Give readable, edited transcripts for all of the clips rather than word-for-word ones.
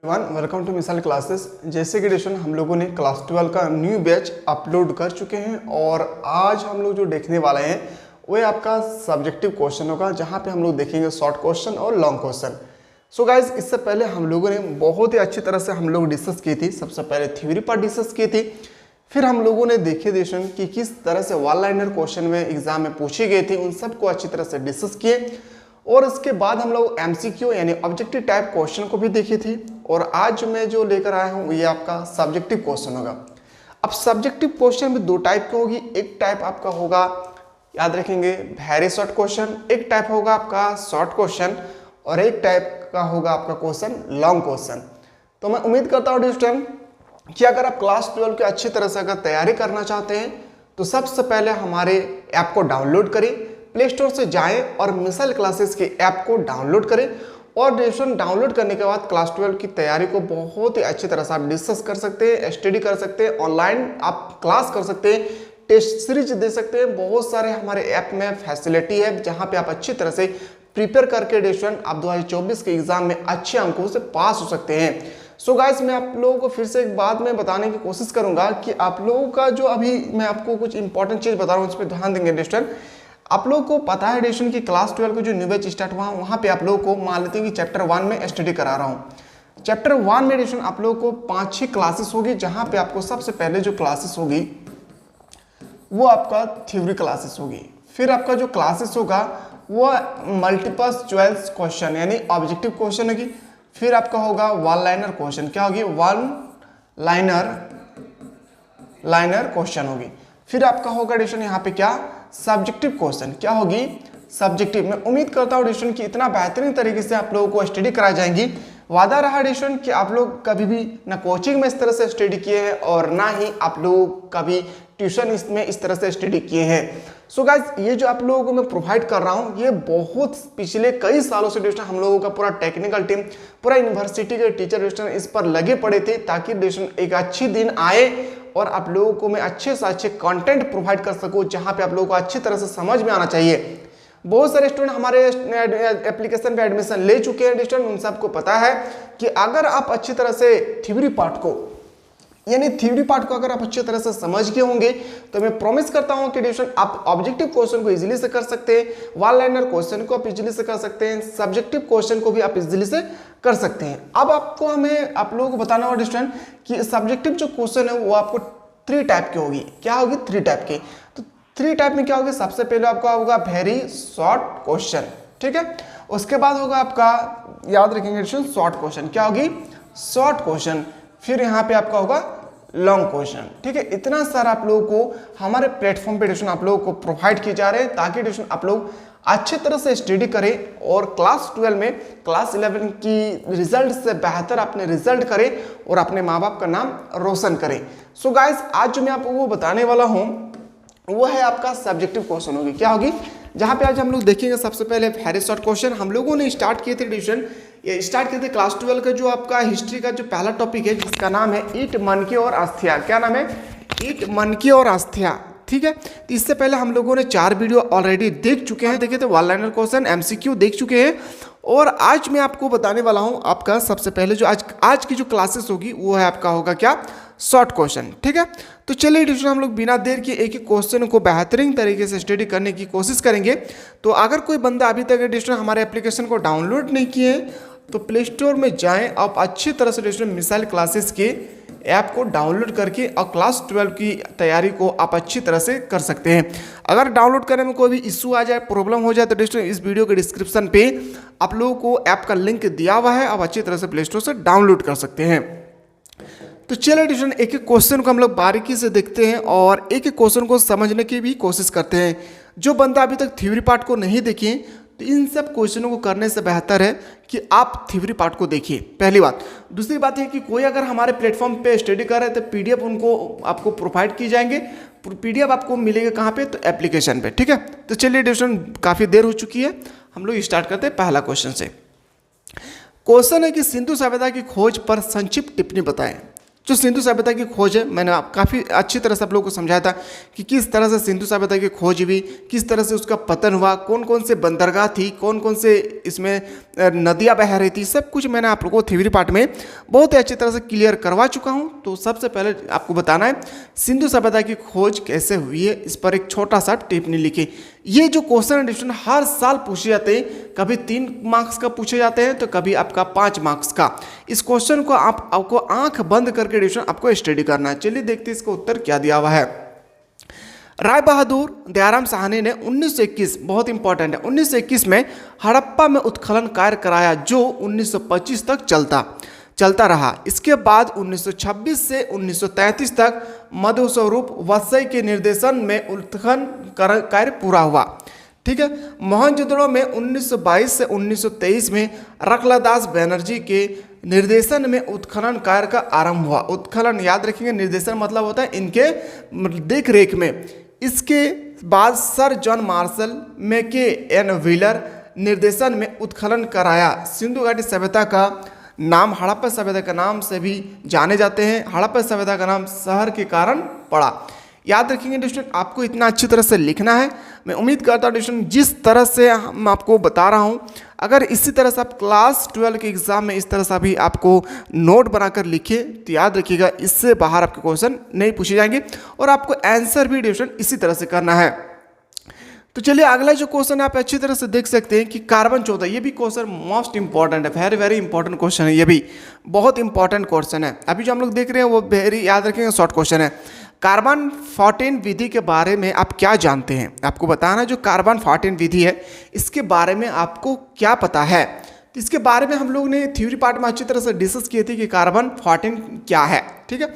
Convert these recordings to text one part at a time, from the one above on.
Welcome to मिसाल classes. जैसे कि डिस्कशन हम लोगों ने क्लास 12 का न्यू बैच अपलोड कर चुके हैं और आज हम लोग जो देखने वाले हैं वह आपका सब्जेक्टिव क्वेश्चन होगा, जहां पे हम लोग देखेंगे शॉर्ट क्वेश्चन और लॉन्ग क्वेश्चन। सो गाइज, इससे पहले हम लोगों ने बहुत ही अच्छी तरह से हम लोग डिस्कस की थी। सबसे पहले थ्योरी पार्ट डिस्कस की थी, फिर हम लोगों ने देखे डिस्कशन कि किस तरह से वन लाइनर क्वेश्चन में एग्जाम में पूछी गई थी, उन सबको अच्छी तरह से डिस्कस किए। और उसके बाद हम लोग एमसीक्यू यानी ऑब्जेक्टिव टाइप क्वेश्चन को भी देखी थी। और आज मैं जो लेकर आया हूँ ये आपका सब्जेक्टिव क्वेश्चन होगा। अब सब्जेक्टिव क्वेश्चन भी दो टाइप की होगी। एक टाइप आपका होगा, याद रखेंगे, वेरी शॉर्ट क्वेश्चन। एक टाइप होगा आपका शॉर्ट क्वेश्चन और एक टाइप का होगा आपका क्वेश्चन लॉन्ग क्वेश्चन। तो मैं उम्मीद करता हूँ स्टूडेंट कि अगर आप क्लास 12 की अच्छी तरह से अगर तैयारी करना चाहते हैं तो सबसे पहले हमारे ऐप को डाउनलोड करें, प्ले स्टोर से जाएं और मिसाइल क्लासेस के ऐप को डाउनलोड करें। और डिस्कशन डाउनलोड करने के बाद क्लास 12 की तैयारी को बहुत ही अच्छी तरह से आप डिस्कस कर सकते हैं, स्टडी कर सकते हैं, ऑनलाइन आप क्लास कर सकते हैं, टेस्ट सीरीज दे सकते हैं। बहुत सारे हमारे ऐप में फैसिलिटी है जहां पे आप अच्छी तरह से प्रिपेयर करके डिस्कशन आप 2024 के एग्जाम में अच्छे अंकों से पास हो सकते हैं। सो गाइस, मैं आप लोगों को फिर से एक बात में बताने की कोशिश करूंगा कि आप लोगों का जो अभी मैं आपको कुछ इंपॉर्टेंट चीज बता रहा हूँ उस पर ध्यान देंगे डिस्कशन। आप लोगों को पता है डिस्कशन की क्लास 12 को जो न्यू बैच स्टार्ट हुआ वहां पे आप लोगों को मान लेते हैं कि चैप्टर 1 में स्टडी करा रहा हूं। चैप्टर 1 में डिस्कशन आप लोगों को 5-6 क्लासेस होगी, जहां पे आपको सबसे पहले जो क्लासेस होगी वो आपका थ्योरी क्लासेस होगी। फिर आपका जो क्लासेस होगा वो मल्टीपल चॉइस क्वेश्चन यानी ऑब्जेक्टिव क्वेश्चन होगी। फिर आपका होगा वन लाइनर क्वेश्चन, क्या होगी, वन लाइनर क्वेश्चन होगी। फिर आपका होगा डिस्कशन यहाँ पे क्या, सब्जेक्टिव क्वेश्चन, क्या होगी, सब्जेक्टिव। मैं उम्मीद करता हूँ डिस्कशन की इतना बेहतरीन तरीके से आप लोगों को स्टडी कराई जाएंगी। वादा रहा डिस्कशन कि आप लोग कभी भी ना कोचिंग में इस तरह से स्टडी किए हैं और ना ही आप लोग कभी ट्यूशन इसमें इस तरह से स्टडी किए हैं। सो गाइज, ये जो आप लोगों को मैं प्रोवाइड कर रहा हूँ ये बहुत पिछले कई सालों से डिस्कशन हम लोगों का पूरा टेक्निकल टीम, पूरा यूनिवर्सिटी के टीचर डिस्कशन इस पर लगे पड़े थे ताकि डिस्कशन एक अच्छी दिन आए और आप लोगों को मैं अच्छे से अच्छे कंटेंट प्रोवाइड कर सकूं जहां पे आप लोगों को अच्छी तरह से समझ में आना चाहिए। बहुत सारे स्टूडेंट हमारे एप्लीकेशन पे एडमिशन ले चुके हैं डिस्टेंट, उन सबको पता है कि अगर आप अच्छी तरह से थ्योरी पार्ट को अगर आप अच्छी तरह से समझ गए होंगे तो मैं प्रॉमिस करता हूं कि डिस्टेंट आप ऑब्जेक्टिव क्वेश्चन को इजीली से कर सकते हैं, वन लाइनर क्वेश्चन को आप इजीली से कर सकते हैं, सब्जेक्टिव क्वेश्चन को भी आप इजीली से कर सकते हैं। अब आपको हमें आप लोगों को बताना होगा डिस्टेंट कि सब्जेक्टिव जो क्वेश्चन है वो आपको 3 टाइप की होगी। क्या होगी, 3 टाइप की। तो 3 टाइप में क्या होगी, सबसे पहले आपका होगा वेरी शॉर्ट क्वेश्चन, ठीक है। उसके बाद होगा आपका, याद रखेंगे शॉर्ट क्वेश्चन, क्या होगी, शॉर्ट क्वेश्चन। फिर यहाँ पे आपका होगा लॉन्ग क्वेश्चन, ठीक है। इतना सारा आप लोगों को हमारे प्लेटफॉर्म पे डिस्कशन आप लोगों को प्रोवाइड किए जा रहे हैं ताकि डिस्कशन आप लोग अच्छी तरह से स्टडी करें और क्लास 12 में क्लास 11 की रिजल्ट से बेहतर अपने रिजल्ट करें और अपने माँ बाप का नाम रोशन करें। सो गाइस, आज जो मैं आपको वो बताने वाला हूँ वो है आपका सब्जेक्टिव क्वेश्चन होगी, क्या होगी, जहाँ पे आज हम लोग देखेंगे। सबसे पहले वेरी शॉर्ट क्वेश्चन हम लोगों ने स्टार्ट किए थे डिस्कशन, ये स्टार्ट किए थे क्लास 12 का जो आपका हिस्ट्री का जो पहला टॉपिक है जिसका नाम है ईट मनके और अस्थिया। क्या नाम है, ईट मनके और अस्थिया, ठीक है। तो इससे पहले हम लोगों ने 4 वीडियो ऑलरेडी देख चुके हैं, देखे थे वन लाइनर क्वेश्चन, एमसीक्यू देख चुके हैं। और आज मैं आपको बताने वाला हूं आपका सबसे पहले जो आज की जो क्लासेस होगी वो है आपका होगा क्या, शॉर्ट क्वेश्चन, ठीक है। तो चलिए डिस्कशन हम लोग बिना देर के एक एक क्वेश्चन को बेहतरीन तरीके से स्टडी करने की कोशिश करेंगे। तो अगर कोई बंदा अभी तक डिस्कशन हमारे एप्लीकेशन को डाउनलोड नहीं किए तो प्ले स्टोर में जाएं, आप अच्छी तरह से डिस्कशन मिसाइल क्लासेस के ऐप को डाउनलोड करके और क्लास 12 की तैयारी को आप अच्छी तरह से कर सकते हैं। अगर डाउनलोड करने में कोई भी इशू आ जाए, प्रॉब्लम हो जाए तो डिस्कशन इस वीडियो के डिस्क्रिप्शन पे आप लोगों को ऐप का लिंक दिया हुआ है, आप अच्छी तरह से प्ले स्टोर से डाउनलोड कर सकते हैं। तो चलिए डिस्कशन एक एक क्वेश्चन को हम लोग बारीकी से देखते हैं और एक एक क्वेश्चन को समझने की भी कोशिश करते हैं। जो बंदा अभी तक थ्योरी पार्ट को नहीं देखे तो इन सब क्वेश्चनों को करने से बेहतर है कि आप थ्योरी पार्ट को देखिए, पहली बात। दूसरी बात है कि कोई अगर हमारे प्लेटफॉर्म पे स्टडी कर रहे हैं तो पीडीएफ उनको आपको प्रोवाइड की जाएंगे। पीडीएफ आपको मिलेगा कहाँ पे, तो एप्लीकेशन पे, ठीक है। तो चलिए डिस्कशन काफ़ी देर हो चुकी है, हम लोग स्टार्ट करते हैं पहला क्वेश्चन से। क्वेश्चन है कि सिंधु सभ्यता की खोज पर संक्षिप्त टिप्पणी बताएं। जो सिंधु सभ्यता की खोज है, मैंने काफ़ी अच्छी तरह से आप लोगों को समझाया था कि किस तरह से सिंधु सभ्यता की खोज हुई, किस तरह से उसका पतन हुआ, कौन कौन से बंदरगाह थी, कौन कौन से इसमें नदियाँ बह रही थी, सब कुछ मैंने आप लोगों को थ्योरी पार्ट में बहुत ही अच्छी तरह से क्लियर करवा चुका हूँ। तो सबसे पहले आपको बताना है सिंधु सभ्यता की खोज कैसे हुई है, इस पर एक छोटा सा टिप्पणी लिखी। ये जो क्वेश्चन एंड डिस्कशन हर साल पूछे जाते हैं, कभी 3 मार्क्स का पूछे जाते हैं तो कभी आपका 5 मार्क्स का। इस क्वेश्चन को आपको आंख बंद करके डिस्कशन आपको स्टडी करना है। चलिए देखते हैं इसका उत्तर क्या दिया हुआ है। राय बहादुर दयाराम साहनी ने 1921, बहुत इंपॉर्टेंट है, 1921 में हड़प्पा में उत्खनन कार्य कराया जो 1925 तक चलता रहा। इसके बाद 1926 से 1933 तक मधुस्वरूप वसई के निर्देशन में उत्खनन कार्य पूरा हुआ। ठीक है। मोहनजोदड़ो में 1922 से 1923 में रखलादास बनर्जी के निर्देशन में उत्खनन कार्य का आरंभ हुआ। उत्खनन याद रखेंगे, निर्देशन मतलब होता है इनके देख रेख में। इसके बाद सर जॉन मार्शल मैके एन व्हीलर निर्देशन में उत्खनन कराया। सिंधु घाटी सभ्यता का नाम हड़प्पा सभ्यता के नाम से भी जाने जाते हैं। हड़प्पा सभ्यता का नाम शहर के कारण पड़ा। याद रखेंगे स्टूडेंट, आपको इतना अच्छी तरह से लिखना है। मैं उम्मीद करता हूँ स्टूडेंट जिस तरह से हम आपको बता रहा हूँ, अगर इसी तरह से आप क्लास 12 के एग्जाम में इस तरह से भी आपको नोट बनाकर लिखे तो याद रखिएगा इससे बाहर आपके क्वेश्चन नहीं पूछे जाएंगे और आपको आंसर भी स्टूडेंट इसी तरह से करना है। तो चलिए अगला जो क्वेश्चन आप अच्छी तरह से देख सकते हैं कि कार्बन 14, ये भी क्वेश्चन मोस्ट इंपॉर्टेंट है, वेरी वेरी इंपॉर्टेंट क्वेश्चन है, ये भी बहुत इंपॉर्टेंट क्वेश्चन है। अभी जो हम लोग देख रहे हैं वो वेरी याद रखेंगे शॉर्ट क्वेश्चन है। कार्बन 14 विधि के बारे में आप क्या जानते हैं? आपको बताना जो कार्बन 14 विधि है इसके बारे में आपको क्या पता है। तो इसके बारे में हम लोग ने थ्योरी पार्ट में अच्छी तरह से डिस्कस किए थे कि कार्बन 14 क्या है। ठीक है।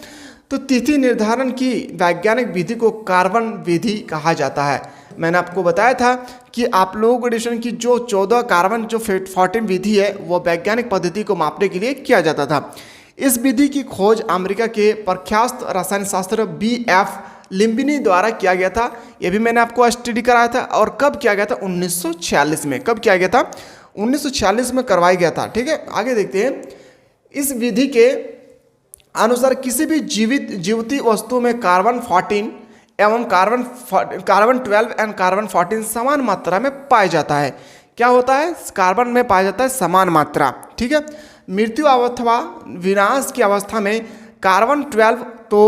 तो तिथि निर्धारण की वैज्ञानिक विधि को कार्बन विधि कहा जाता है। मैंने आपको बताया था कि आप लोगों को डिस्कशन की जो 14 कार्बन जो 14 विधि है वो वैज्ञानिक पद्धति को मापने के लिए किया जाता था। इस विधि की खोज अमेरिका के प्रख्यात रसायन शास्त्र BF लिम्बिनी द्वारा किया गया था। ये भी मैंने आपको स्टडी कराया था। और कब किया गया था? 1946 में। कब किया गया था? 1946 में करवाया गया था। ठीक है। आगे देखते हैं। इस विधि के अनुसार किसी भी जीवती वस्तु में कार्बन 14 एवं कार्बन 12 एंड कार्बन 14 समान मात्रा में पाया जाता है। क्या होता है? कार्बन में पाया जाता है समान मात्रा। ठीक है। मृत्यु अथवा विनाश की अवस्था में कार्बन 12 तो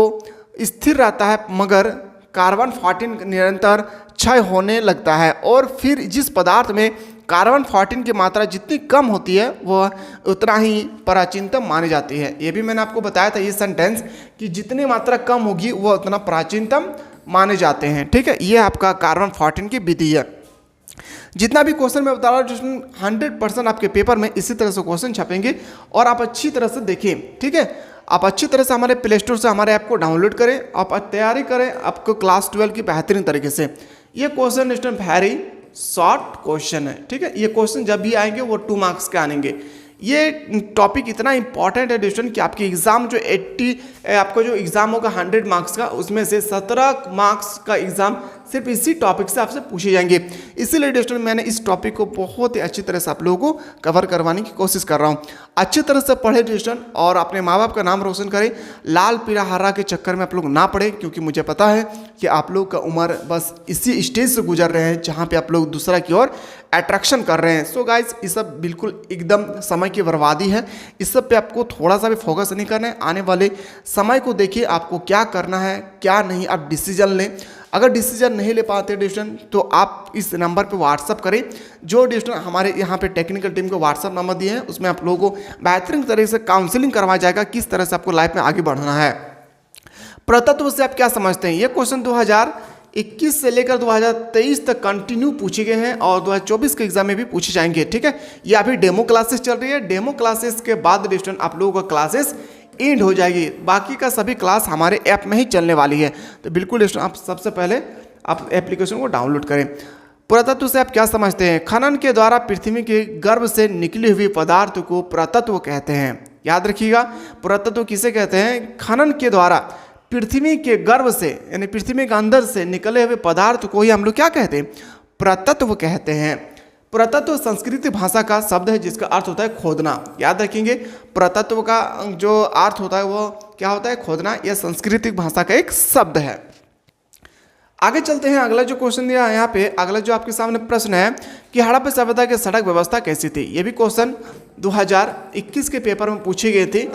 स्थिर रहता है मगर कार्बन 14 निरंतर क्षय होने लगता है और फिर जिस पदार्थ में कार्बन 14 की मात्रा जितनी कम होती है वह उतना ही प्राचीनतम मानी जाती है। ये भी मैंने आपको बताया था ये सेंटेंस कि जितनी मात्रा कम होगी वह उतना प्राचीनतम माने जाते हैं। ठीक है। ये आपका कार्बन 14 की विधि है। जितना भी क्वेश्चन मैं बता रहा हूँ 100% आपके पेपर में इसी तरह से क्वेश्चन छपेंगे और आप अच्छी तरह से देखें। ठीक है। आप अच्छी तरह से हमारे प्ले स्टोर से हमारे ऐप को डाउनलोड करें, आप तैयारी करें आपको क्लास 12 की बेहतरीन तरीके से। ये क्वेश्चन वेरी शॉर्ट क्वेश्चन है। ठीक है। ये क्वेश्चन जब भी आएंगे वो 2 मार्क्स के आएंगे। ये टॉपिक इतना इंपॉर्टेंट है डिस्टूडेंट कि आपकी एग्जाम जो 80 आपका जो एग्जाम होगा 100 मार्क्स का उसमें से 17 मार्क्स का एग्जाम सिर्फ इसी टॉपिक से आपसे पूछे जाएंगे। इसीलिए डिस्टूडेंट मैंने इस टॉपिक को बहुत ही अच्छी तरह से आप लोगों को कवर करवाने की कोशिश कर रहा हूँ। अच्छी तरह से पढ़े डिस्टूडेंट और अपने माँ बाप का नाम रोशन करें। लाल पीला हरा के चक्कर में आप लोग ना पड़े क्योंकि मुझे पता है कि आप लोग का उम्र बस इसी स्टेज से गुजर रहे हैं जहाँ पे आप लोग दूसरा की ओर अट्रैक्शन कर रहे हैं। सो गाइज ये सब बिल्कुल एकदम समय की बर्बादी है। इस सब पे आपको थोड़ा सा भी फोकस नहीं करना है। आने वाले समय को देखिए आपको क्या करना है क्या नहीं, आप डिसीजन लें। अगर डिसीजन नहीं ले पाते डिस्टन तो आप इस नंबर पे व्हाट्सअप करें। जो डिस्टन हमारे यहाँ पे टेक्निकल टीम को व्हाट्सअप नंबर दिए हैं उसमें आप लोगों को बेहतरीन तरीके से काउंसलिंग करवाया जाएगा किस तरह से आपको लाइफ में आगे बढ़ना है। पुरातत्व से आप क्या समझते हैं? ये क्वेश्चन 2021 से लेकर 2023 तक कंटिन्यू पूछे गए हैं और 2024 के एग्जाम में भी पूछे जाएंगे। ठीक है। ये अभी डेमो क्लासेस चल रही है। डेमो क्लासेस के बाद डिस्टन आप लोगों का क्लासेस एंड हो जाएगी। बाकी का सभी क्लास हमारे ऐप में ही चलने वाली है। तो बिल्कुल आप सबसे पहले आप एप्लीकेशन को डाउनलोड करें। पुरातत्व से आप क्या समझते हैं? खनन के द्वारा पृथ्वी के गर्भ से निकली हुई पदार्थ को पुरातत्व कहते हैं। याद रखिएगा पुरातत्व किसे कहते हैं? खनन के द्वारा पृथ्वी के गर्भ से यानी पृथ्वी के अंदर से निकले हुए पदार्थ को ही हम लोग क्या कहते हैं? पुरातत्व कहते हैं। पुरातत्व संस्कृति भाषा का शब्द है जिसका अर्थ होता है खोदना। याद रखेंगे, पुरातत्व का जो अर्थ होता है वो क्या होता है? खोदना। यह सांस्कृतिक भाषा का एक शब्द है। आगे चलते हैं, अगला जो क्वेश्चन दिया है यहाँ पे, अगला जो आपके सामने प्रश्न है कि हड़प्पा सभ्यता की सड़क व्यवस्था कैसी थी। ये भी क्वेश्चन 2021 के पेपर में पूछी गई थी।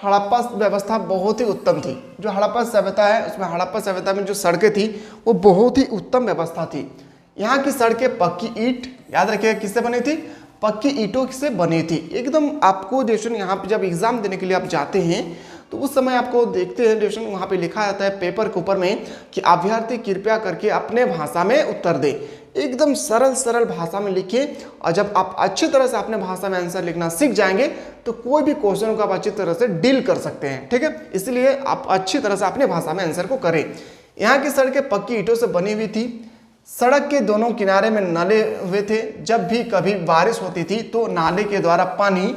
हड़प्पा व्यवस्था बहुत ही उत्तम थी। जो हड़प्पा सभ्यता है उसमें हड़प्पा सभ्यता में जो सड़कें थी वो बहुत ही उत्तम व्यवस्था थी। यहाँ की सड़कें पक्की ईंट, याद रखिएगा किससे बनी थी? पक्की ईंटों से बनी थी। एकदम आपको डेशन यहाँ पे जब एग्जाम देने के लिए आप जाते हैं तो उस समय आपको देखते हैं डेशन वहाँ पे लिखा जाता है पेपर के ऊपर में कि अभ्यर्थी कृपया करके अपने भाषा में उत्तर दे। एकदम सरल भाषा में लिखिए, और जब आप अच्छी तरह से अपने भाषा में आंसर लिखना सीख जाएंगे तो कोई भी क्वेश्चन को आप अच्छी तरह से डील कर सकते हैं। ठीक है, इसलिए आप अच्छी तरह से अपने भाषा में आंसर को करें। यहाँ की सड़कें पक्की ईंटों से बनी हुई थी। सड़क के दोनों किनारे में नाले हुए थे। जब भी कभी बारिश होती थी तो नाले के द्वारा पानी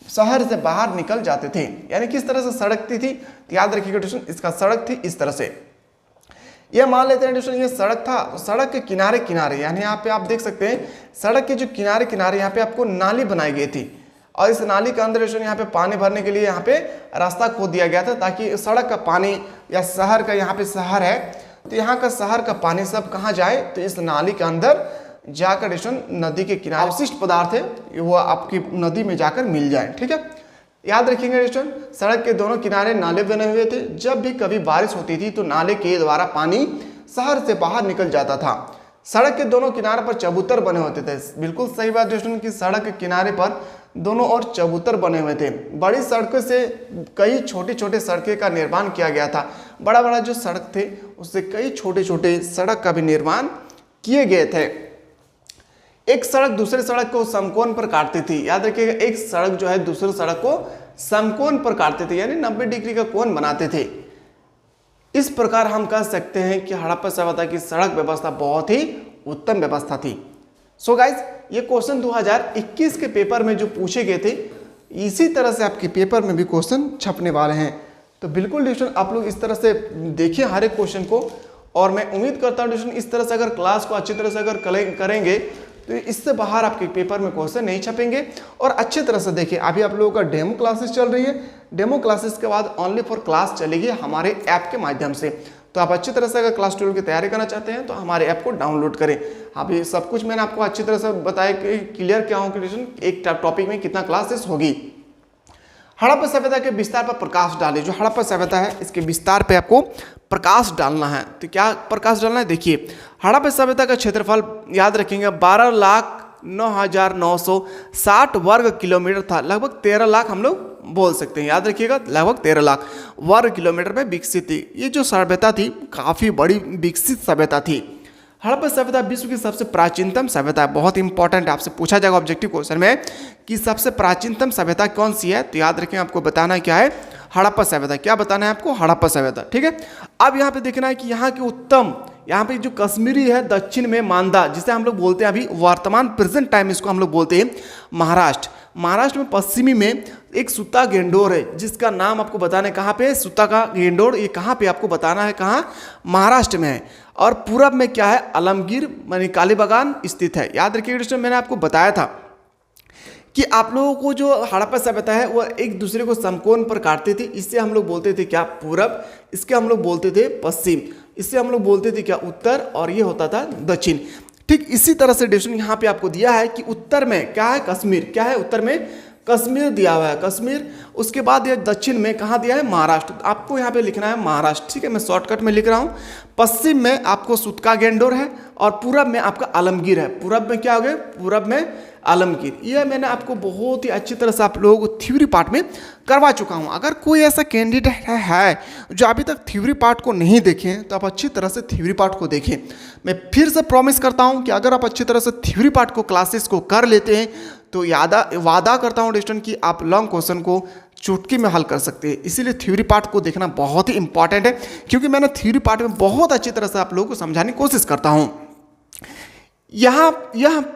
शहर से बाहर निकल जाते थे। यानी किस तरह से सड़क थी? याद रखिएगा ट्यूशन, इसका सड़क थी इस तरह से। यह मान लेते हैं ट्यूशन ये सड़क था, सड़क के किनारे किनारे, यानी यहाँ पे आप देख सकते हैं सड़क के जो किनारे किनारे यहाँ पे आपको नाली बनाई गई थी, और इस नाली के अंदर यहाँ पे पानी भरने के लिए यहाँ पे रास्ता खोद दिया गया था, ताकि सड़क का पानी या शहर का, यहाँ पे शहर है तो यहाँ का शहर का पानी सब कहाँ जाए? तो इस नाली के अंदर जाकर रेशन नदी के किनारे अवशिष्ट पदार्थ है वो आपकी नदी में जाकर मिल जाए। ठीक है, याद रखेंगे रेशन, सड़क के दोनों किनारे नाले बने हुए थे। जब भी कभी बारिश होती थी तो नाले के द्वारा पानी शहर से बाहर निकल जाता था। सड़क के दोनों किनारे पर चबूतर बने होते थे। बिल्कुल सही बात रेशन की सड़क के किनारे पर दोनों ओर चबूतर बने हुए थे। बड़ी सड़कों से कई छोटी छोटे सड़कें का निर्माण किया गया था। बड़ा बड़ा जो सड़क थे उससे कई छोटे छोटे सड़क का भी निर्माण किए गए थे। एक सड़क दूसरे सड़क को समकोण पर काटती थी। याद रखिएगा, एक सड़क जो है दूसरे सड़क को समकोण पर काटते थे, यानी 90 डिग्री का कोण बनाते थे। इस प्रकार हम कह सकते हैं कि हड़प्पा सभ्यता की सड़क व्यवस्था बहुत ही उत्तम व्यवस्था थी। सो गाइज, ये क्वेश्चन 2021 के पेपर में जो पूछे गए थे, इसी तरह से आपके पेपर में भी क्वेश्चन छपने वाले हैं। तो बिल्कुल ट्यूशन आप लोग इस तरह से देखिए हर एक क्वेश्चन को, और मैं उम्मीद करता हूँ ट्यूशन इस तरह से अगर क्लास को अच्छी तरह से अगर करेंगे तो इससे बाहर आपके पेपर में क्वेश्चन नहीं छपेंगे। और अच्छी तरह से देखिए, अभी आप लोगों का डेमो क्लासेस चल रही है। डेमो क्लासेस के बाद ओनली फॉर क्लास चलेगी हमारे ऐप के माध्यम से। तो आप अच्छी तरह से अगर क्लास 12 की तैयारी करना चाहते हैं तो हमारे ऐप को डाउनलोड करें। अभी सब कुछ मैंने आपको अच्छी तरह से बताया कि क्लियर क्या हो एक टॉपिक में कितना क्लासेस होगी। हड़प्पा सभ्यता के विस्तार पर प्रकाश डालें। जो हड़प्पा सभ्यता है इसके विस्तार पे आपको प्रकाश डालना है। तो क्या प्रकाश डालना है? देखिए, हड़प्पा सभ्यता का क्षेत्रफल याद रखेंगे 12,09,960 वर्ग किलोमीटर था। लगभग 13 लाख हम लोग बोल सकते हैं। याद रखिएगा, लगभग 13 लाख वर्ग किलोमीटर में विकसित थी। ये जो सभ्यता थी काफ़ी बड़ी विकसित सभ्यता थी। हड़प्पा सभ्यता विश्व की सबसे प्राचीनतम सभ्यता है। बहुत इंपॉर्टेंट है, आपसे पूछा जाएगा ऑब्जेक्टिव क्वेश्चन में कि सबसे प्राचीनतम सभ्यता कौन सी है। तो याद रखें, आपको बताना क्या है? हड़प्पा सभ्यता। क्या बताना है आपको? हड़प्पा सभ्यता। ठीक है, अब यहाँ पे देखना है कि यहाँ की उत्तम, यहाँ पे जो कश्मीरी है दक्षिण में मांदा, जिसे हम लोग बोलते हैं अभी वर्तमान प्रेजेंट टाइम इसको हम लोग बोलते हैं महाराष्ट्र। महाराष्ट्र में पश्चिमी में एक सुत्ता गेंडोर है जिसका नाम आपको बताना है कहाँ पे? सुत्ता का गेंडोर। ये कहाँ पे आपको बताना है? कहाँ? महाराष्ट्र में है। और पूरब में क्या है? आलमगीर यानी कालीबागान स्थित है। याद रखिए, मैंने आपको बताया था कि आप लोगों को जो हड़प्पा सभ्यता है वो एक दूसरे को समकोण पर काटते थे। इससे हम लोग बोलते थे क्या? पूरब। इसके हम लोग बोलते थे पश्चिम। इससे हम लोग बोलते थे क्या? उत्तर। और ये होता था दक्षिण। ठीक इसी तरह से डेफिनेशन यहाँ पे आपको दिया है कि उत्तर में क्या है? कश्मीर। क्या है? उत्तर में कश्मीर दिया हुआ है, कश्मीर। उसके बाद ये दक्षिण में कहाँ दिया है? महाराष्ट्र। आपको यहाँ पे लिखना है महाराष्ट्र। ठीक है, मैं शॉर्टकट में लिख रहा हूँ। पश्चिम में आपको सुत्का गेंडोर है और पूरब में आपका आलमगीर है। पूरब में क्या हो गया? पूरब में आलमगीर। यह मैंने आपको बहुत ही अच्छी तरह से आप लोगों को थ्योरी पार्ट में करवा चुका हूं। अगर कोई ऐसा कैंडिडेट है जो अभी तक थ्योरी पार्ट को नहीं देखे तो आप अच्छी तरह से थ्योरी पार्ट को देखें। मैं फिर से प्रॉमिस करता हूं कि अगर आप अच्छी तरह से थ्योरी पार्ट को क्लासेस को कर लेते हैं तो वादा करता हूं स्टूडेंट कि आप लॉन्ग क्वेश्चन को चुटकी में हल कर सकते हैं। इसीलिए थ्योरी पार्ट को देखना बहुत ही इंपॉर्टेंट है, क्योंकि मैंने थ्योरी पार्ट में बहुत अच्छी तरह से आप लोगों को समझाने की कोशिश करता हूं। यह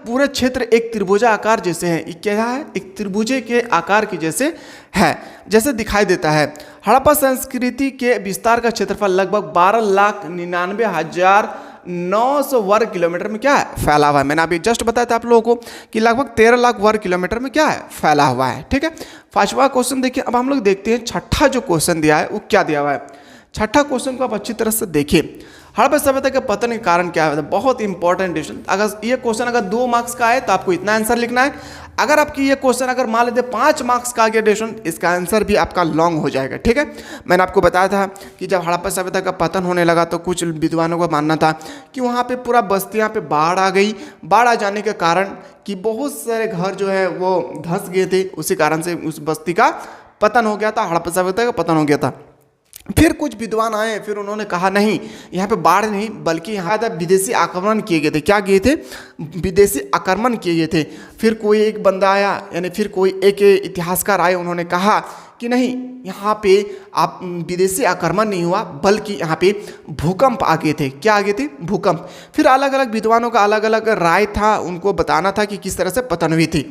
पूरे क्षेत्र एक त्रिभुजा आकार जैसे है। क्या है? एक त्रिभुजे के आकार के जैसे है, जैसे दिखाई देता है। हड़प्पा संस्कृति के विस्तार का क्षेत्रफल लगभग 12,99,000 900 वर्ग किलोमीटर में क्या है, फैला हुआ है। मैंने अभी जस्ट बताया था आप लोगों को कि लगभग 13 लाख वर्ग किलोमीटर में क्या है, फैला हुआ है। ठीक है, 5वां क्वेश्चन देखिए। अब हम लोग देखते हैं छठा जो क्वेश्चन दिया है वो क्या दिया हुआ है। छठा क्वेश्चन को आप अच्छी तरह से देखिए। हड़प्पा सभ्यता के पतन के कारण क्या है, बहुत इंपॉर्टेंट क्वेश्चन। अगर ये क्वेश्चन अगर 2 मार्क्स का है तो आपको इतना आंसर लिखना है। अगर आपकी ये क्वेश्चन अगर मान लेते 5 मार्क्स का आ गया क्वेश्चन, इसका आंसर भी आपका लॉन्ग हो जाएगा। ठीक है, मैंने आपको बताया था कि जब हड़प्पा सभ्यता का पतन होने लगा तो कुछ विद्वानों का मानना था कि वहाँ पे पूरा बस्तियाँ पे बाढ़ आ गई। बाढ़ आ जाने के कारण कि बहुत सारे घर जो है वो धंस गए थे, उसी कारण से उस बस्ती का पतन हो गया था, हड़प्पा सभ्यता का पतन हो गया था। फिर कुछ विद्वान आए, फिर उन्होंने कहा नहीं, यहाँ पे बाढ़ नहीं बल्कि यहाँ तक विदेशी आक्रमण किए गए थे। क्या किए थे, विदेशी आक्रमण किए गए थे। फिर कोई एक बंदा आया, यानी फिर कोई एक इतिहासकार आए, उन्होंने कहा कि नहीं, यहाँ पे आप विदेशी आक्रमण नहीं हुआ बल्कि यहाँ पे भूकंप आ गए थे। क्या आ गए थे, भूकंप। फिर अलग अलग विद्वानों का अलग अलग राय था, उनको बताना था कि किस तरह से पतन हुई थी।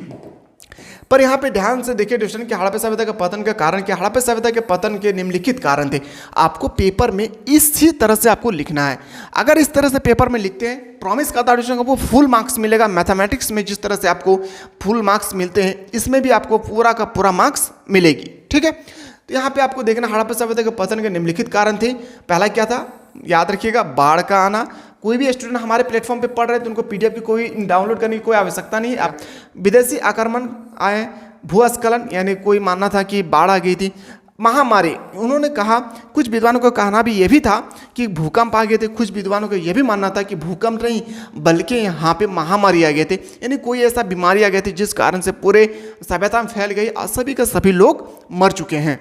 पर यहाँ पे ध्यान से देखिए क्वेश्चन कि हड़प्पा सभ्यता के पतन के कारण क्या, हड़प्पा सभ्यता के पतन के निम्नलिखित कारण थे। आपको पेपर में इसी तरह से आपको लिखना है। अगर इस तरह से पेपर में लिखते हैं, प्रॉमिस करता हूं ट्यूशन को फुल मार्क्स मिलेगा। मैथमेटिक्स में जिस तरह से आपको फुल मार्क्स मिलते हैं, इसमें भी आपको पूरा का पूरा मार्क्स मिलेगी। ठीक है, तो यहाँ पे आपको देखना हड़प्पा सभ्यता के पतन के निम्नलिखित कारण थे। पहला क्या था, याद रखिएगा, बाढ़ का आना। कोई भी स्टूडेंट हमारे प्लेटफॉर्म पे पढ़ रहे हैं तो उनको पीडीएफ की कोई डाउनलोड करने की कोई आवश्यकता नहीं है। आप विदेशी आक्रमण आए, भूस्खलन, यानी कोई मानना था कि बाढ़ आ गई थी। महामारी, उन्होंने कहा, कुछ विद्वानों का कहना भी ये भी था कि भूकंप आ गए थे। कुछ विद्वानों का ये भी मानना था कि भूकंप नहीं बल्कि यहाँ पे महामारी आ गए थे, यानी कोई ऐसा बीमारी आ गई थी जिस कारण से पूरे सभ्यता में फैल गई और सभी के सभी लोग मर चुके हैं।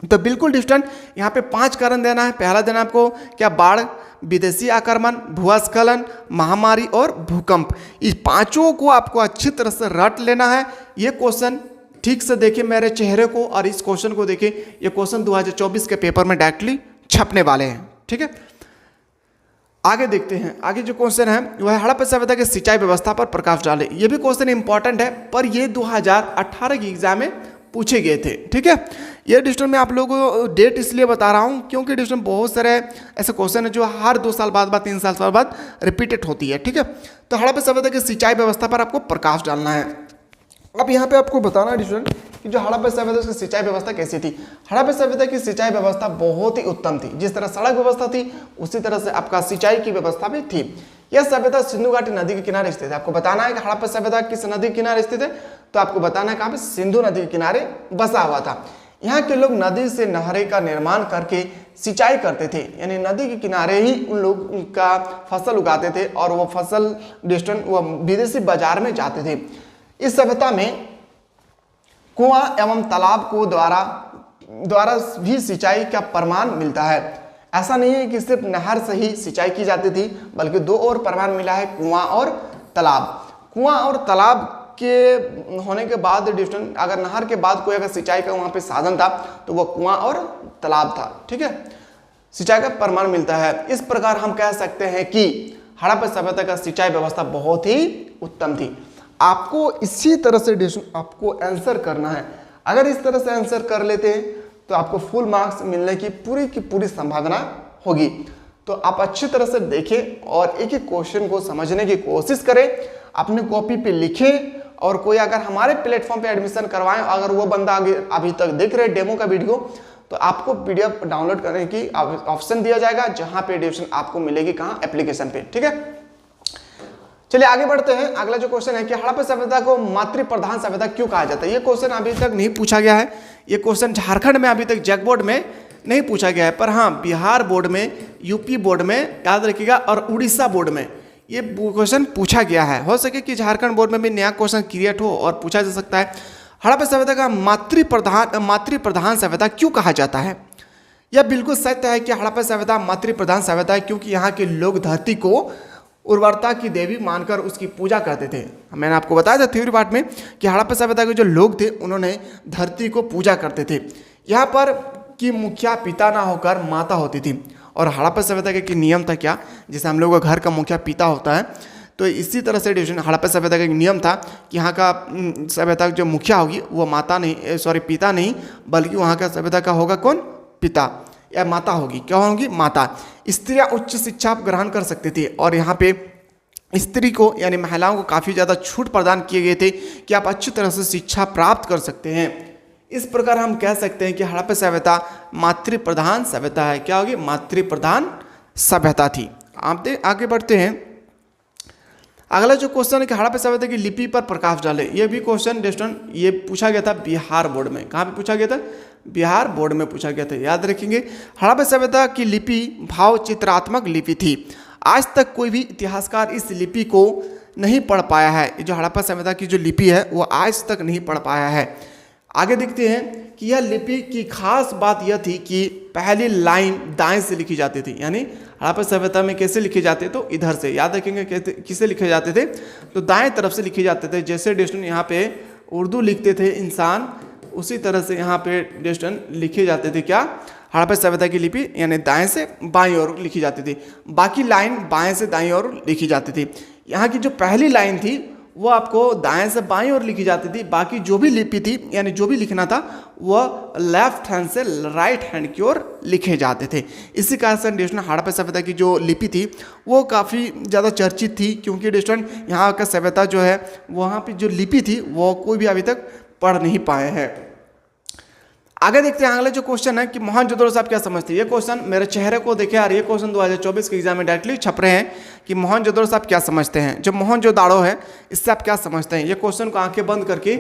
तो बिल्कुल डिस्टेंट यहाँ पे 5 कारण देना है। पहला देना आपको क्या, बाढ़, विदेशी आक्रमण, भूस्खलन, महामारी और भूकंप। इस पांचों को आपको अच्छी तरह से रट लेना है। ये क्वेश्चन ठीक से देखिए मेरे चेहरे को और इस क्वेश्चन को देखिए। ये क्वेश्चन 2024 के पेपर में डायरेक्टली छपने वाले हैं। ठीक है, आगे देखते हैं। आगे जो क्वेश्चन है वह है हड़प्पा सभ्यता की सिंचाई व्यवस्था पर प्रकाश डाले। ये भी क्वेश्चन इंपॉर्टेंट है, पर ये 2018 की एग्जाम में पूछे गए थे। ठीक है, ये डिस्ट्रिक्ट में आप लोगों को डेट इसलिए बता रहा हूँ क्योंकि डिस्ट्रिक्ट में बहुत सारे ऐसे क्वेश्चन है जो हर 2 साल बाद 3 साल बाद रिपीटेड होती है। ठीक है, तो हड़प्पा सभ्यता की सिंचाई व्यवस्था पर आपको प्रकाश डालना है। अब यहाँ पे आपको बताना है डिस्ट्रिक्ट कि जो हड़प्पा सभ्यता की सिंचाई व्यवस्था कैसी थी। हड़प्पा सभ्यता की सिंचाई व्यवस्था बहुत ही उत्तम थी। जिस तरह सड़क व्यवस्था थी उसी तरह से आपका सिंचाई की व्यवस्था भी थी। यह सभ्यता सिंधु घाटी नदी के किनारे स्थित है। आपको बताना है कि हड़प्पा सभ्यता किस नदी के किनारे स्थित है, तो आपको बताना है कहाँ पे, सिंधु नदी के किनारे बसा हुआ था। यहाँ के लोग नदी से नहरें का निर्माण करके सिंचाई करते थे, यानी नदी के किनारे ही उन लोग का फसल उगाते थे और वो फसल डिस्टेंट वो विदेशी बाजार में जाते थे। इस सभ्यता में कुआं एवं तालाब को द्वारा भी सिंचाई का प्रमाण मिलता है। ऐसा नहीं है कि सिर्फ नहर से ही सिंचाई की जाती थी, बल्कि 2 और प्रमाण मिला है, कुआं और तालाब। कुआं और तालाब के होने के बाद डिस्टेंट, अगर नहर के बाद कोई अगर सिंचाई का वहाँ पे साधन था तो वो कुआं और तालाब था। ठीक है, सिंचाई का प्रमाण मिलता है। इस प्रकार हम कह सकते हैं कि हड़प्पा सभ्यता का सिंचाई व्यवस्था बहुत ही उत्तम थी। आपको इसी तरह से आपको आंसर करना है। अगर इस तरह से आंसर कर लेते हैं तो आपको फुल मार्क्स मिलने की पूरी संभावना होगी। तो आप अच्छी तरह से देखें और एक एक क्वेश्चन को समझने की कोशिश करें, अपने कॉपी पे लिखें। और कोई अगर हमारे प्लेटफॉर्म पे एडमिशन करवाएं, अगर वो बंदा अभी तक देख रहे डेमो का वीडियो, तो आपको पीडीएफ डाउनलोड करने की ऑप्शन दिया जाएगा, जहां पे एडमिशन आपको मिलेगी, कहाँ, एप्लीकेशन पे। ठीक है, चलिए आगे बढ़ते हैं। अगला जो क्वेश्चन है कि हड़प्पा सभ्यता को मातृ प्रधान सभ्यता क्यों कहा जाता है। ये क्वेश्चन अभी तक नहीं पूछा गया है। ये क्वेश्चन झारखंड में अभी तक जैक बोर्ड में नहीं पूछा गया है, पर हाँ बिहार बोर्ड में, यूपी बोर्ड में याद रखिएगा, और उड़ीसा बोर्ड में ये क्वेश्चन पूछा गया है। हो सके कि झारखंड बोर्ड में भी नया क्वेश्चन क्रिएट हो और पूछा जा सकता है। हड़प्पा सभ्यता का मातृ प्रधान सभ्यता क्यों कहा जाता है। यह बिल्कुल सत्य है कि हड़प्पा सभ्यता मातृ प्रधान सभ्यता है, क्योंकि यहाँ के लोग धरती को उर्वरता की देवी मानकर उसकी पूजा करते थे। मैंने आपको बताया था थ्योरी पार्ट में कि हड़प्पा सभ्यता के जो लोग थे उन्होंने धरती को पूजा करते थे। यहाँ पर कि मुखिया पिता ना होकर माता होती थी। और हड़प्पा सभ्यता का नियम था क्या, जैसे हम लोगों का घर का मुखिया पिता होता है, तो इसी तरह से हड़प्पा सभ्यता का एक नियम था कि यहाँ का सभ्यता जो मुखिया होगी वो माता नहीं, पिता नहीं, बल्कि वहाँ का सभ्यता का होगा कौन, पिता। या माता होगी, क्या होगी, माता। स्त्रियां उच्च शिक्षा ग्रहण कर सकती थी और यहाँ पे स्त्री को यानी महिलाओं को काफ़ी ज़्यादा छूट प्रदान किए गए थे कि आप अच्छी तरह से शिक्षा प्राप्त कर सकते हैं। इस प्रकार हम कह सकते हैं कि हड़प्पा सभ्यता मातृ प्रधान सभ्यता है। क्या होगी, मातृ प्रधान सभ्यता थी। आप आगे बढ़ते हैं। अगला जो क्वेश्चन है कि हड़प्पा सभ्यता की लिपि पर प्रकाश डाले। ये भी क्वेश्चन दोस्तों ये पूछा गया था बिहार बोर्ड में। कहाँ पे पूछा गया था, बिहार बोर्ड में पूछा गया था, याद रखेंगे। हड़प्पा सभ्यता की लिपि भाव चित्रात्मक लिपि थी। आज तक कोई भी इतिहासकार इस लिपि को नहीं पढ़ पाया है। ये जो हड़प्पा सभ्यता की जो लिपि है वो आज तक नहीं पढ़ पाया है। आगे देखते हैं कि यह लिपि की खास बात यह थी कि पहली लाइन दाएं से लिखी जाती थी। यानी हड़प्पा सभ्यता में कैसे लिखे जाते, तो इधर से, याद रखेंगे किसे लिखे जाते थे, तो दाएं तरफ से लिखे जाते थे। जैसे डेस्टन यहाँ पे उर्दू लिखते थे इंसान, उसी तरह से यहाँ पे डेस्टन लिखे जाते थे क्या, हड़प्पा सभ्यता की लिपि यानी दाएं से बाईं ओर लिखी जाती थी। बाकी लाइन बाएं से दाईं ओर लिखी जाती थी। यहाँ की जो पहली लाइन थी वो आपको दाएं से बाईं ओर लिखी जाती थी। बाकी जो भी लिपि थी यानी जो भी लिखना था वह लेफ्ट हैंड से राइट हैंड की ओर लिखे जाते थे। इसी कारण से डेस्टन हड़प्पा सभ्यता की जो लिपि थी वो काफ़ी ज़्यादा चर्चित थी, क्योंकि डेस्टन यहाँ का सभ्यता जो है वहाँ पर जो लिपि थी वो कोई भी अभी तक पढ़ नहीं पाए हैं। आगे देखते हैं अगला जो क्वेश्चन है कि मोहनजोदड़ो से आप क्या समझते हैं। ये क्वेश्चन मेरे चेहरे को देखे यार, ये क्वेश्चन 2024 के एग्जाम में डायरेक्टली छप रहे हैं कि मोहनजोदड़ो से आप क्या समझते हैं। जो मोहनजोदड़ो है इससे आप क्या समझते हैं। ये क्वेश्चन को आंखें बंद करके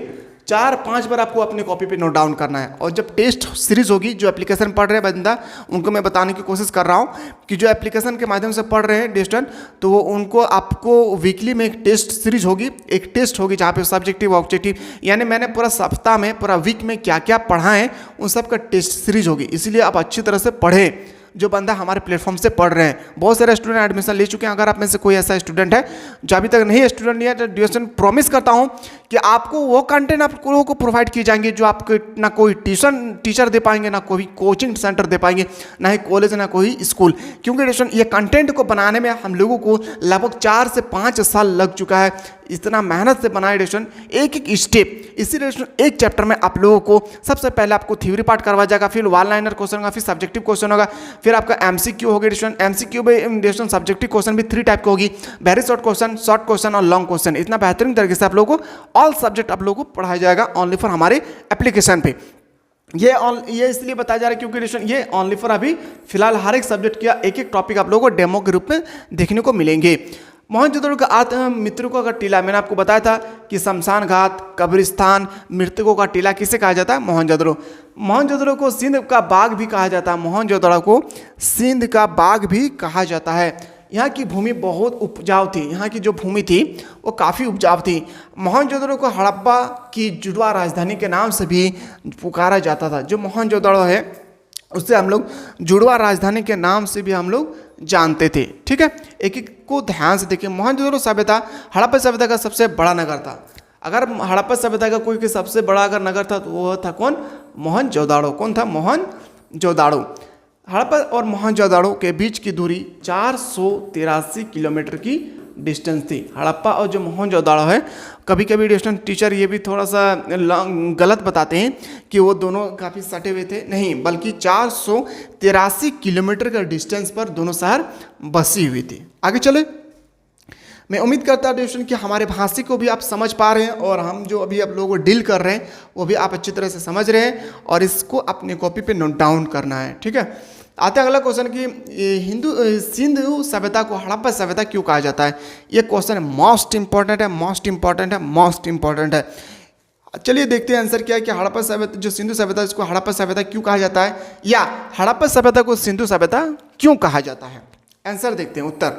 4-5 बार आपको अपने कॉपी पे नोट डाउन करना है। और जब टेस्ट सीरीज होगी, जो एप्लीकेशन पढ़ रहे हैं बंदा, उनको मैं बताने की कोशिश कर रहा हूँ कि जो एप्लीकेशन के माध्यम से पढ़ रहे हैं डेस्टन, तो वो उनको आपको वीकली में एक टेस्ट सीरीज होगी, एक टेस्ट होगी जहाँ पे सब्जेक्टिव ऑब्जेक्टिव यानी मैंने पूरा सप्ताह में पूरा वीक में क्या क्या पढ़ा है उन सब का टेस्ट सीरीज होगी। इसलिए आप अच्छी तरह से पढ़ें जो बंदा हमारे प्लेटफॉर्म से पढ़ रहे हैं। बहुत सारे स्टूडेंट एडमिशन ले चुके हैं। अगर आप में से कोई ऐसा स्टूडेंट है जो अभी तक नहीं स्टूडेंट लिया, तो ड्यूरेशन प्रॉमिस करता हूं कि आपको वो कंटेंट आप लोगों को प्रोवाइड किए जाएंगे जो आपको ना कोई ट्यूशन टीचर दे पाएंगे, ना कोई कोचिंग सेंटर दे पाएंगे, ना ही कॉलेज, ना कोई स्कूल। क्योंकि ड्यूरेशन ये कंटेंट को बनाने में हम लोगों को लगभग 4 से 5 साल लग चुका है। इतना मेहनत से बनाए डेस्टन एक एक स्टेप। इसी डेस्टन एक चैप्टर में आप लोगों को सबसे पहले आपको थ्योरी पार्ट करवा जाएगा, फिर वन लाइनर क्वेश्चन होगा, फिर सब्जेक्टिव क्वेश्चन होगा, फिर आपका एमसीक्यू होगा डेस्टन। एमसीक्यू में डेस्टन सब्जेक्टिव क्वेश्चन भी 3 टाइप के होगी, वेरी शॉर्ट क्वेश्चन और लॉन्ग क्वेश्चन। इतना बेहतरीन तरीके से आप लोगों को ऑल सब्जेक्ट आप लोगों को पढ़ाया जाएगा ओनली फॉर हमारे एप्लीकेशन पे। ये इसलिए बताया जा रहा है क्योंकि डेस्टन ये ओनली फॉर अभी फिलहाल हर एक सब्जेक्ट का एक एक टॉपिक आप लोगों को डेमो के रूप में देखने को मिलेंगे। मोहनजोदड़ो का अर्थ मृतकों का टीला। मैंने आपको बताया था कि शमशान घाट, कब्रिस्तान, मृतकों का टीला किसे कहा जाता है, मोहनजोदड़ो। मोहनजोदड़ो को सिंध का बाग भी कहा जाता है। मोहनजोदड़ो को सिंध का बाग भी कहा जाता है। यहाँ की भूमि बहुत उपजाऊ थी। यहाँ की जो भूमि थी वो काफ़ी उपजाऊ थी। मोहनजोदड़ो को हड़प्पा की जुड़वा राजधानी के नाम से भी पुकारा जाता था। जो मोहनजोदड़ो है उससे हम लोग जुड़वा राजधानी के नाम से भी हम लोग जानते थे। ठीक है, एक एक को ध्यान से देखिए। मोहनजोदड़ो सभ्यता हड़प्पा सभ्यता का सबसे बड़ा नगर था। अगर हड़प्पा सभ्यता का कोई सबसे बड़ा अगर नगर था तो वो था कौन, मोहनजोदड़ो। कौन था, मोहनजोदड़ो। हड़प्पा और मोहनजोदड़ो के बीच की दूरी 483 किलोमीटर की डिस्टेंस थी। हड़प्पा और जो मोहनजोदड़ो है, कभी कभी डिस्टेंस टीचर ये भी थोड़ा सा गलत बताते हैं कि वो दोनों काफ़ी सटे हुए थे, नहीं, बल्कि 483 किलोमीटर का डिस्टेंस पर दोनों शहर बसी हुई थी। आगे चले। मैं उम्मीद करता हूँ डिस्टेंस कि हमारे भाषी को भी आप समझ पा रहे हैं और हम जो अभी आप लोगों को डील कर रहे हैं वो भी आप अच्छी तरह से समझ रहे हैं और इसको अपने कॉपी पे नोट डाउन करना है। ठीक है, आते हैं अगला क्वेश्चन कि सिंधु सभ्यता को हड़प्पा सभ्यता क्यों कहा जाता है। ये क्वेश्चन मोस्ट इंपॉर्टेंट है। चलिए देखते हैं आंसर क्या है कि हड़प्पा सभ्यता जो सिंधु सभ्यता इसको हड़प्पा सभ्यता क्यों कहा जाता है, या हड़प्पा सभ्यता को सिंधु सभ्यता क्यों कहा जाता है। आंसर देखते हैं। उत्तर,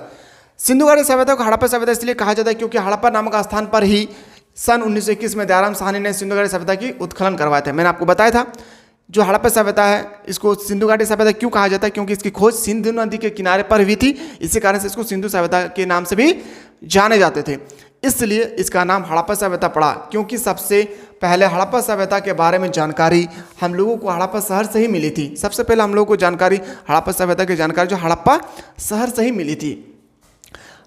सिंधु घाटी सभ्यता को हड़प्पा सभ्यता इसलिए कहा जाता है क्योंकि हड़प्पा नामक स्थान पर ही सन 1921 में दयाराम साहनी ने सिंधु घाटी सभ्यता की उत्खनन करवाए थे। मैंने आपको बताया था जो हड़प्पा सभ्यता है इसको सिंधु घाटी सभ्यता क्यों कहा जाता है, क्योंकि इसकी खोज सिंधु नदी के किनारे पर हुई थी। इसी कारण से इसको सिंधु सभ्यता के नाम से भी जाने जाते थे। इसलिए इसका नाम हड़प्पा सभ्यता पड़ा, क्योंकि सबसे पहले हड़प्पा सभ्यता के बारे में जानकारी हम लोगों को हड़प्पा शहर से ही मिली थी। सबसे पहले हम लोगों को जानकारी हड़प्पा सभ्यता की जानकारी जो हड़प्पा शहर से ही मिली थी।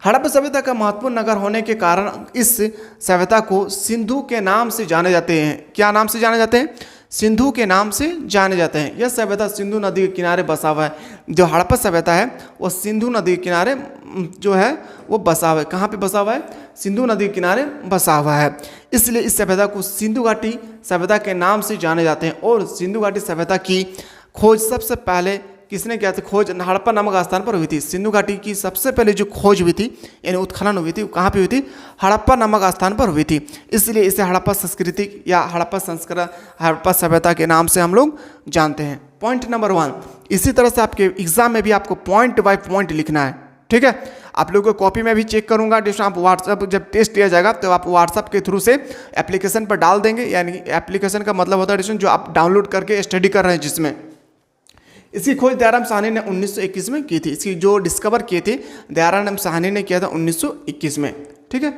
हड़प्पा सभ्यता का महत्वपूर्ण नगर होने के कारण इस सभ्यता को सिंधु के नाम से जाने जाते हैं। क्या नाम से जाने जाते हैं, सिंधु के नाम से जाने जाते हैं। यह सभ्यता सिंधु नदी के किनारे बसा हुआ है। जो हड़प्पा सभ्यता है वो सिंधु नदी के किनारे जो है वो बसा हुआ है। कहाँ पे बसा हुआ है? सिंधु नदी के किनारे बसा हुआ है। इसलिए इस सभ्यता को सिंधु घाटी सभ्यता के नाम से जाने जाते हैं। और सिंधु घाटी सभ्यता की खोज सबसे पहले किसने किया था? खोज हड़प्पा नामक स्थान पर हुई थी। सिंधु घाटी की सबसे पहले जो खोज हुई थी यानी उत्खनन हुई थी, कहाँ पे हुई थी? हड़प्पा नामक स्थान पर हुई थी। इसलिए इसे हड़प्पा संस्कृति या हड़प्पा संस्कृति, हड़प्पा सभ्यता के नाम से हम लोग जानते हैं। Point number 1। इसी तरह से आपके एग्जाम में भी आपको पॉइंट बाय पॉइंट लिखना है, ठीक है। आप लोगों को कॉपी में भी चेक करूंगा। डिस्ट्रक्शन आप व्हाट्सएप जब टेस्ट दिया जाएगा तो आप व्हाट्सएप के थ्रू से एप्लीकेशन पर डाल देंगे। यानी एप्लीकेशन का मतलब होता है डिस्ट्रक्शन जो आप डाउनलोड करके स्टडी कर रहे हैं, जिसमें इसकी खोज दयाराम साहनी ने 1921 में की थी। इसकी जो डिस्कवर किए थे दयाराम साहनी ने किया था 1921 में, ठीक है।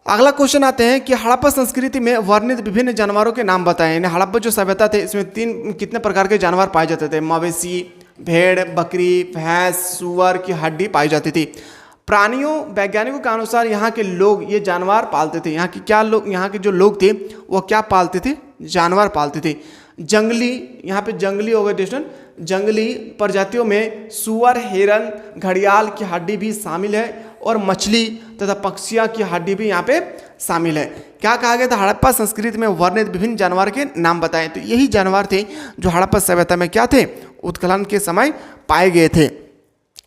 अगला क्वेश्चन आते हैं कि हड़प्पा संस्कृति में वर्णित विभिन्न जानवरों के नाम बताएं। यानी हड़प्पा जो सभ्यता थे इसमें कितने प्रकार के जानवर पाए जाते थे? मवेशी, भेड़, बकरी, भैंस, सुअर की हड्डी पाई जाती थी। प्राणियों वैज्ञानिकों के अनुसार यहाँ के लोग ये जानवर पालते थे। यहाँ के जो लोग थे वो क्या पालते थे? जानवर पालते थे। जंगली, यहाँ पे जंगली हो गए स्टेशन, जंगली प्रजातियों में सुअर, हिरन, घड़ियाल की हड्डी भी शामिल है और मछली तथा पक्षियों की हड्डी भी यहाँ पे शामिल है। क्या कहा गया था? हड़प्पा संस्कृति में वर्णित विभिन्न जानवर के नाम बताएं। तो यही जानवर थे जो हड़प्पा सभ्यता में क्या थे? उत्खनन के समय पाए गए थे।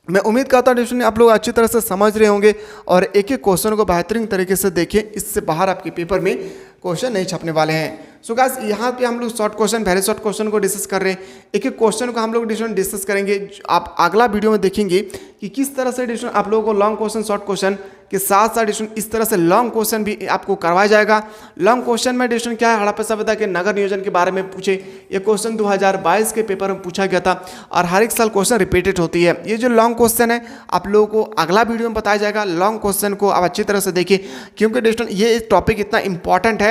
मैं उम्मीद करता हूँ आप लोग अच्छी तरह से समझ रहे होंगे और एक एक क्वेश्चन को बेहतरीन तरीके से देखें। इससे बाहर आपके पेपर में क्वेश्चन नहीं छपने वाले हैं। सो गाइस यहाँ पे हम लोग short question, very short question को डिस्कस कर रहे हैं। एक एक क्वेश्चन को हम लोग डिस्कस करेंगे। आप अगला वीडियो में देखेंगे कि किस तरह से डिस्कशन आप लोगों को लॉन्ग क्वेश्चन, शॉर्ट क्वेश्चन के साथ साथ डिस्कशन इस तरह से लॉन्ग क्वेश्चन भी आपको करवाया जाएगा। लॉन्ग क्वेश्चन में डिस्कशन क्या है? हड़प्पा सभ्यता के नगर नियोजन के बारे में पूछे। ये क्वेश्चन 2022 के पेपर में पूछा गया था और हर एक साल क्वेश्चन रिपीटेड होती है। ये जो लॉन्ग क्वेश्चन है आप लोगों को अगला वीडियो में बताया जाएगा। लॉन्ग क्वेश्चन को आप अच्छी तरह से देखिए क्योंकि डिस्कशन ये टॉपिक इतना इंपॉर्टेंट है।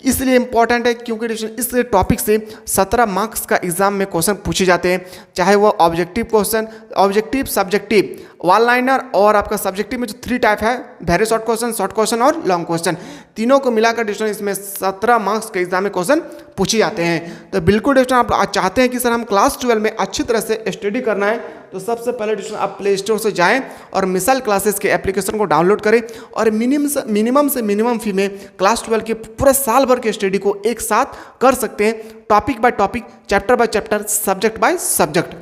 इसलिए इंपॉर्टेंट है क्योंकि इस टॉपिक से 17 मार्क्स का एग्जाम में क्वेश्चन पूछे जाते हैं, चाहे वो objective question, objective, subjective, one liner और आपका सब्जेक्टिव में जो 3 टाइप है, वेरी शॉर्ट क्वेश्चन और लॉन्ग क्वेश्चन, तीनों को मिलाकर डिस्कशन इसमें 17 मार्क्स के एग्जाम में क्वेश्चन पूछे जाते हैं। तो बिल्कुल डिस्कशन आप चाहते हैं कि सर हम क्लास 12 में अच्छी तरह से स्टडी करना है तो सबसे पहले डिस्कशन आप प्ले स्टोर से जाएं और मिसाइल क्लासेस के एप्लीकेशन को डाउनलोड करें और मिनिमम से मिनिमम फी में क्लास 12 के पूरा साल भर के स्टडी को एक साथ कर सकते हैं, topic by topic, chapter by chapter, subject by subject.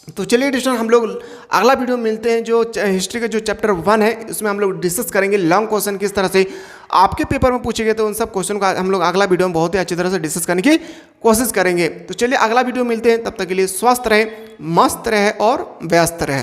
तो चलिए डिस्कशन हम लोग अगला वीडियो में मिलते हैं। जो हिस्ट्री का जो चैप्टर 1 है उसमें हम लोग डिस्कस करेंगे लॉन्ग क्वेश्चन किस तरह से आपके पेपर में पूछे गए। तो उन सब क्वेश्चन को हम लोग अगला वीडियो में बहुत ही अच्छी तरह से डिस्कस करने की कोशिश करेंगे। तो चलिए अगला वीडियो मिलते हैं, तब तक के लिए स्वस्थ रहे, मस्त रहे और व्यस्त रहे।